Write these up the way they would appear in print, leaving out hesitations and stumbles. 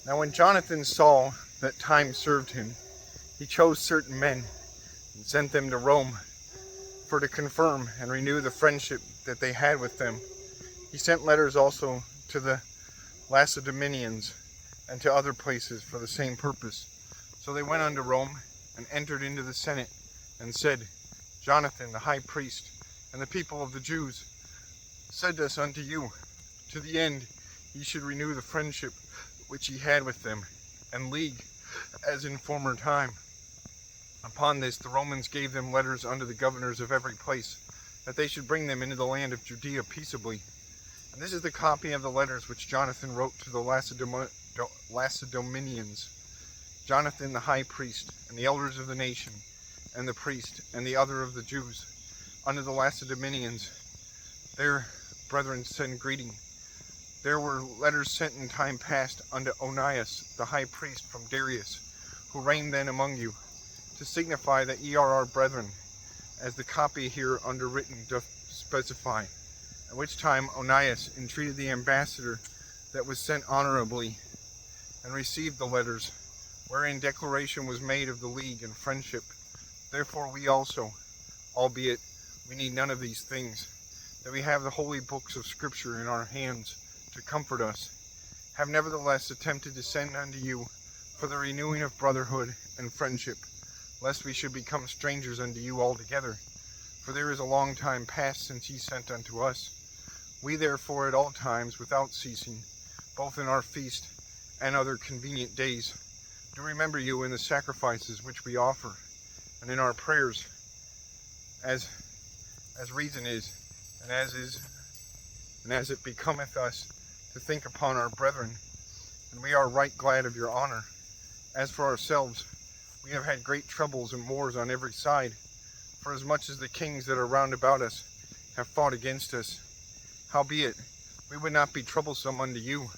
Now when Jonathan saw that time served him, he chose certain men and sent them to Rome for to confirm and renew the friendship that they had with them. He sent letters also to the Lacedaemonians and to other places for the same purpose. So they went unto Rome and entered into the Senate and said, Jonathan the high priest and the people of the Jews said us unto you, to the end ye should renew the friendship which ye had with them, and league as in former time. Upon this the Romans gave them letters unto the governors of every place, that they should bring them into the land of Judea peaceably. And this is the copy of the letters which Jonathan wrote to the Lacedaemonians. Jonathan the high priest, and the elders of the nation, and the priest, and the other of the Jews, unto the Lacedaemonians, their brethren send greeting. There were letters sent in time past unto Onias the high priest from Darius, who reigned then among you, to signify that ye are our brethren, as the copy here underwritten doth specify. At which time Onias entreated the ambassador that was sent honorably, and received the letters, wherein declaration was made of the league and friendship. Therefore we also, albeit we need none of these things, that we have the holy books of Scripture in our hands to comfort us, have nevertheless attempted to send unto you for the renewing of brotherhood and friendship, lest we should become strangers unto you altogether. For there is a long time past since ye sent unto us. We therefore at all times, without ceasing, both in our feast and other convenient days, do remember you in the sacrifices which we offer, and in our prayers, as reason is, and as it becometh us to think upon our brethren, and we are right glad of your honor. As for ourselves, we have had great troubles and wars on every side, for as much as the kings that are round about us have fought against us. Howbeit, we would not be troublesome unto you,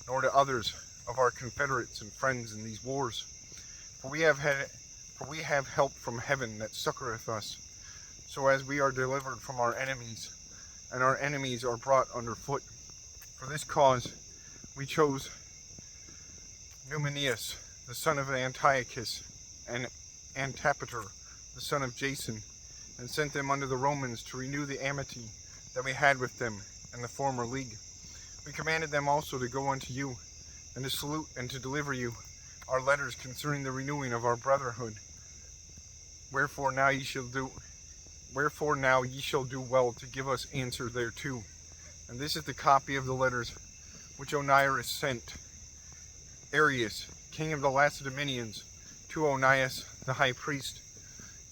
nor to others of our confederates and friends in these wars. For we have help from heaven that succoureth us, so as we are delivered from our enemies, and our enemies are brought under foot. For this cause we chose Numenius, the son of Antiochus, and Antipater, the son of Jason, and sent them unto the Romans to renew the amity that we had with them in the former league. We commanded them also to go unto you, and to salute and to deliver you our letters concerning the renewing of our brotherhood. Wherefore now ye shall do well to give us answer thereto. And this is the copy of the letters which Onias sent. Arius, king of the Lacedaemonians, to Onias the high priest,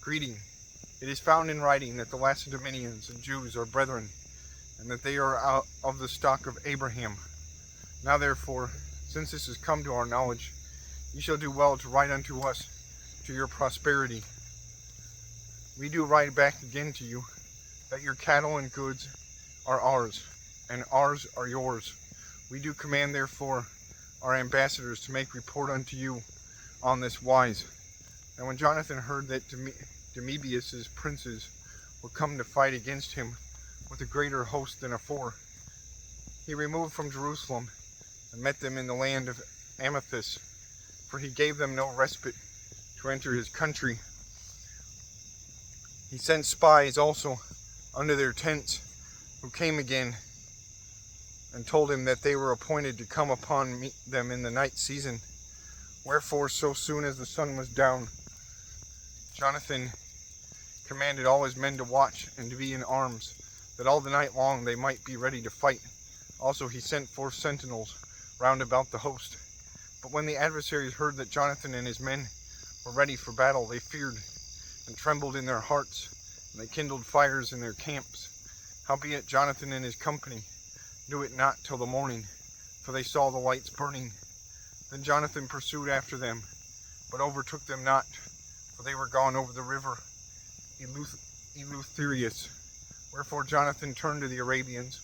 greeting. It is found in writing that the Lacedaemonians and Jews are brethren, and that they are out of the stock of Abraham. Now therefore, since this has come to our knowledge, ye shall do well to write unto us to your prosperity. We do write back again to you, that your cattle and goods are ours, and ours are yours. We do command therefore our ambassadors to make report unto you on this wise. And when Jonathan heard that Maccabees' princes were come to fight against him with a greater host than afore, he removed from Jerusalem and met them in the land of Amathus, for he gave them no respite to enter his country. He sent spies also unto their tents, who came again and told him that they were appointed to come upon them in the night season. Wherefore, so soon as the sun was down, Jonathan commanded all his men to watch and to be in arms, that all the night long they might be ready to fight. Also he sent forth sentinels round about the host. But when the adversaries heard that Jonathan and his men were ready for battle, they feared and trembled in their hearts, and they kindled fires in their camps. Howbeit Jonathan and his company knew it not till the morning, for they saw the lights burning. Then Jonathan pursued after them, but overtook them not, for they were gone over the river Eleutherius. Wherefore Jonathan turned to the Arabians,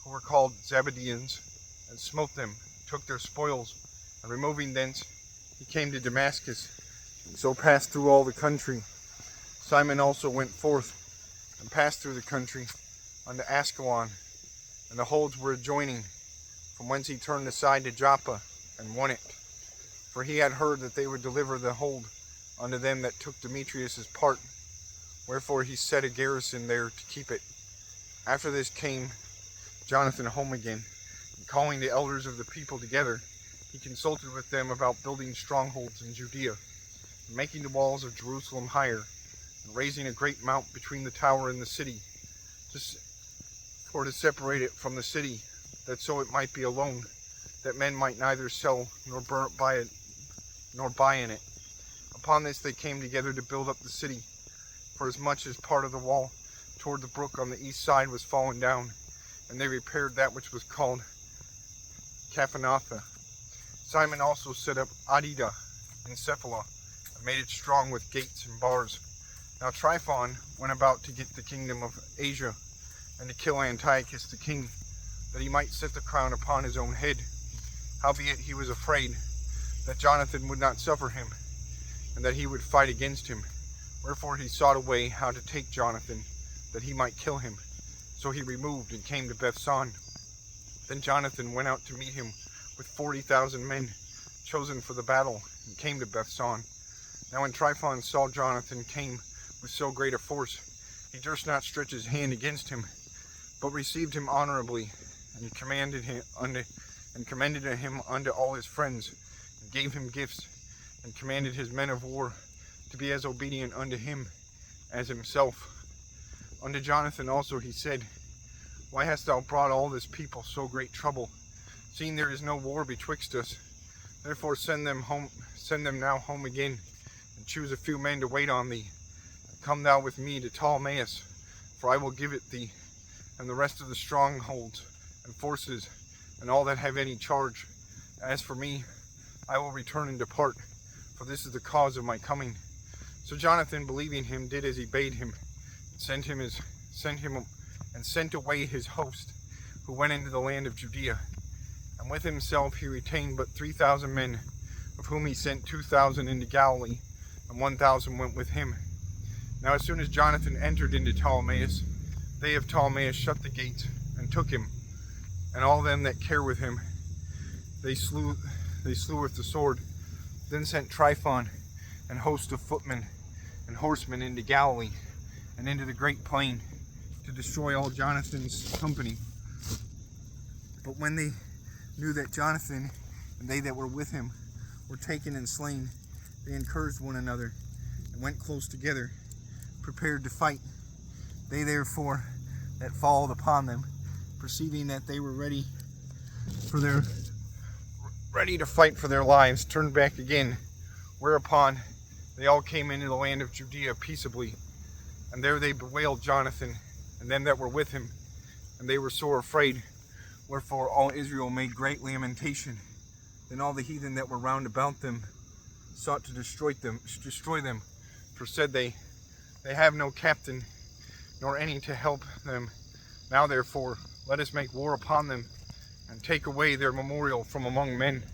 who were called Zabadeans, and smote them, took their spoils, and removing thence, he came to Damascus, and so passed through all the country. Simon also went forth, and passed through the country unto Ascalon, and the holds were adjoining, from whence he turned aside to Joppa, and won it. for he had heard that they would deliver the hold unto them that took Demetrius's part. Wherefore he set a garrison there to keep it. After this came Jonathan home again, and calling the elders of the people together, he consulted with them about building strongholds in Judea, and making the walls of Jerusalem higher, and raising a great mount between the tower and the city, to separate it from the city, that so it might be alone, that men might neither sell nor buy in it. Upon this they came together to build up the city, for as much as part of the wall toward the brook on the east side was fallen down, and they repaired that which was called Caphanatha. Simon also set up Adida and Cephala, and made it strong with gates and bars. Now Tryphon went about to get the kingdom of Asia, and to kill Antiochus the king, that he might set the crown upon his own head. Howbeit he was afraid that Jonathan would not suffer him, and that he would fight against him. Wherefore he sought a way how to take Jonathan, that he might kill him. So he removed and came to Bethsan. Then Jonathan went out to meet him with 40,000 men, chosen for the battle, and came to Bethsan. Now when Tryphon saw Jonathan came with so great a force, he durst not stretch his hand against him, but received him honorably, and commended him unto all his friends, and gave him gifts, and commanded his men of war to be as obedient unto him as himself. Unto Jonathan also he said, Why hast thou brought all this people so great trouble, seeing there is no war betwixt us? Therefore send them now home again, and choose a few men to wait on thee. And come thou with me to Ptolemais, for I will give it thee, and the rest of the strongholds and forces, and all that have any charge. As for me, I will return and depart, for this is the cause of my coming. So Jonathan, believing him, did as he bade him, and sent away his host, who went into the land of Judea. And with himself he retained but 3,000 men, of whom he sent 2,000 into Galilee, and 1,000 went with him. Now as soon as Jonathan entered into Ptolemais, they of Ptolemais shut the gates, and took him, and all them that care with him they slew with the sword. Then sent Tryphon and host of footmen and horsemen into Galilee, and into the great plain, to destroy all Jonathan's company. But when they knew that Jonathan and they that were with him were taken and slain, they encouraged one another, and went close together, prepared to fight. They therefore that followed upon them, perceiving that they were ready to fight for their lives, turned back again, whereupon they all came into the land of Judea peaceably. And there they bewailed Jonathan and them that were with him, and they were sore afraid. Wherefore all Israel made great lamentation. Then all the heathen that were round about them sought to destroy them, for said they have no captain, nor any to help them. Now therefore let us make war upon them, and take away their memorial from among men.